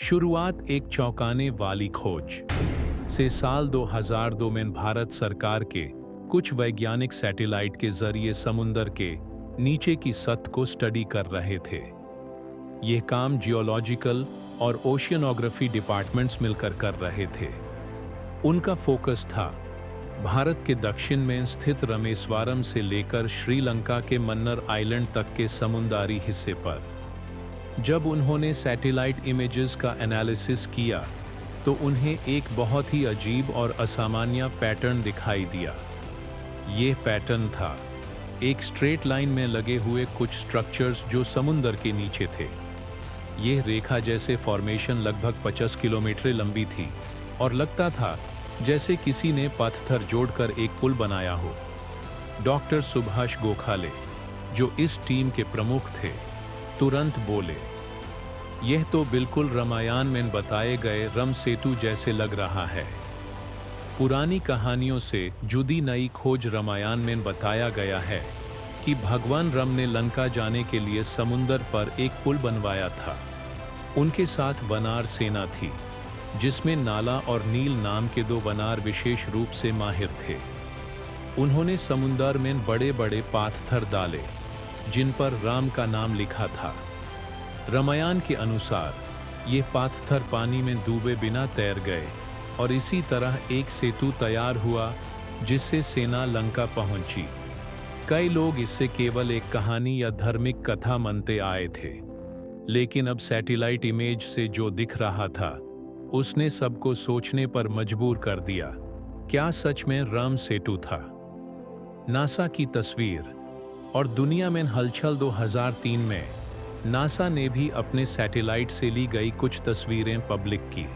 शुरुआत एक चौंकाने वाली खोज से साल 2002 में भारत सरकार के कुछ वैज्ञानिक सैटेलाइट के जरिए समुद्र के नीचे की सतह को स्टडी कर रहे थे। यह काम जियोलॉजिकल और ओशियनोग्राफी डिपार्टमेंट्स मिलकर कर रहे थे। उनका फोकस था भारत के दक्षिण में स्थित रामेश्वरम से लेकर श्रीलंका के मन्नार आइलैंड तक के समुद्री हिस्से पर। जब उन्होंने सैटेलाइट इमेजेस का एनालिसिस किया तो उन्हें एक बहुत ही अजीब और असामान्य पैटर्न दिखाई दिया। यह पैटर्न था एक स्ट्रेट लाइन में लगे हुए कुछ स्ट्रक्चर्स जो समुद्र के नीचे थे। यह रेखा जैसे फॉर्मेशन लगभग 50 किलोमीटर लंबी थी और लगता था जैसे किसी ने पत्थर जोड़कर एक पुल बनाया हो। डॉक्टर सुभाष गोखले, जो इस टीम के प्रमुख थे, तुरंत बोले, यह तो बिल्कुल रामायण में बताए गए रम सेतु जैसे लग रहा है। पुरानी कहानियों से जुदी नई खोज रामायण में बताया गया है कि भगवान राम ने लंका जाने के लिए समुद्र पर एक पुल बनवाया था। उनके साथ वानर सेना थी, जिसमें नाला और नील नाम के 2 वानर विशेष रूप से माहिर थे। उन्होंने समुद्र में बड़े बड़े पत्थर डाले जिन पर राम का नाम लिखा था। रामायण के अनुसार ये पत्थर पानी में डूबे बिना तैर गए और इसी तरह एक सेतु तैयार हुआ जिससे सेना लंका पहुंची। कई लोग इससे केवल एक कहानी या धार्मिक कथा मानते आए थे, लेकिन अब सैटेलाइट इमेज से जो दिख रहा था उसने सबको सोचने पर मजबूर कर दिया। क्या सच में राम सेतु था? नासा की तस्वीर और दुनिया में हलचल 2003 में नासा ने भी अपने सैटेलाइट से ली गई कुछ तस्वीरें पब्लिक की।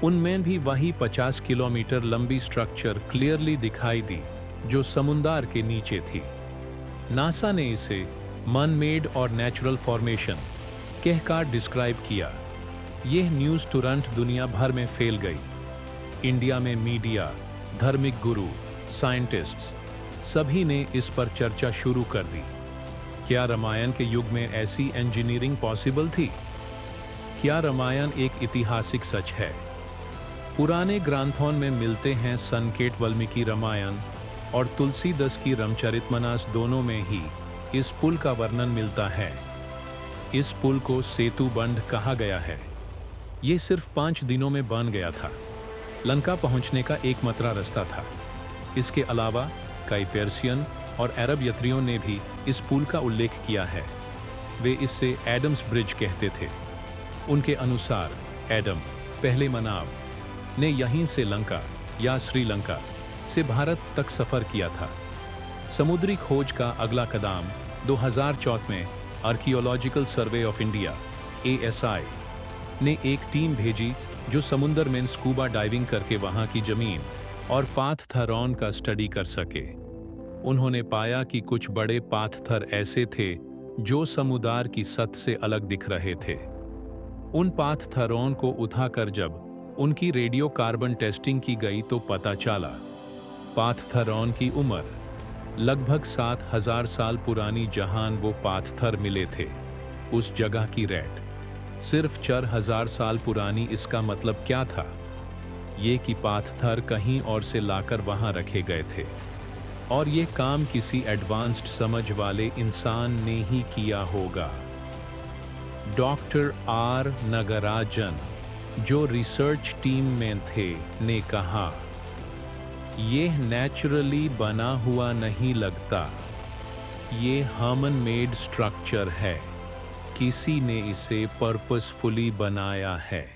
उनमें भी वही 50 किलोमीटर लंबी स्ट्रक्चर क्लियरली दिखाई दी जो समुद्र के नीचे थी। नासा ने इसे मन मेड और नेचुरल फॉर्मेशन कहकर डिस्क्राइब किया। यह न्यूज़ तुरंत दुनिया भर में फैल गई। इंडिया में मीडिया, धार्मिक गुरु, साइंटिस्ट्स सभी ने इस पर चर्चा शुरू कर दी। क्या रामायण के युग में ऐसी इंजीनियरिंग पॉसिबल थी? क्या रामायण एक ऐतिहासिक सच है? पुराने ग्रंथों में मिलते हैं संकेत वाल्मीकि रामायण और तुलसीदास की रामचरितमानस, दोनों में ही इस पुल का वर्णन मिलता है। इस पुल को सेतु बंध कहा गया है। ये सिर्फ 5 दिनों में बन गया था। लंका पहुंचने का एकमात्र रास्ता था। इसके अलावा कई पर्शियन और अरब यात्रियों ने भी इस पुल का उल्लेख किया है। वे इससे एडम्स ब्रिज कहते थे। उनके अनुसार एडम, पहले मानव, ने यहीं से लंका या श्रीलंका से भारत तक सफर किया था। समुद्री खोज का अगला कदम 2014 में archaeological survey of India (ASI) ने एक टीम भेजी जो समुद्र में स्कूबा डाइविंग करके वहां की जमीन और पत्थरों का स्टडी कर सके। उन्होंने पाया कि कुछ बड़े पत्थर ऐसे थे जो समुद्र की सतह से अलग दिख रहे थे। उन पत्थरों को उठाकर जब उनकी रेडियो कार्बन टेस्टिंग की गई तो पता चला पत्थरों की उम्र लगभग 7000 साल पुरानी। जहां वो पत्थर मिले थे उस जगह की रेट सिर्फ 4000 साल पुरानी। इसका मतलब क्या था? ये कि पत्थर कहीं और से लाकर वहां रखे गए थे और ये काम किसी एडवांस्ड समझ वाले इंसान ने ही किया होगा। डॉक्टर आर नगराजन, जो रिसर्च टीम में थे, ने कहा, यह नेचुरली बना हुआ नहीं लगता। ये ह्यूमन मेड स्ट्रक्चर है। किसी ने इसे पर्पसफुली बनाया है।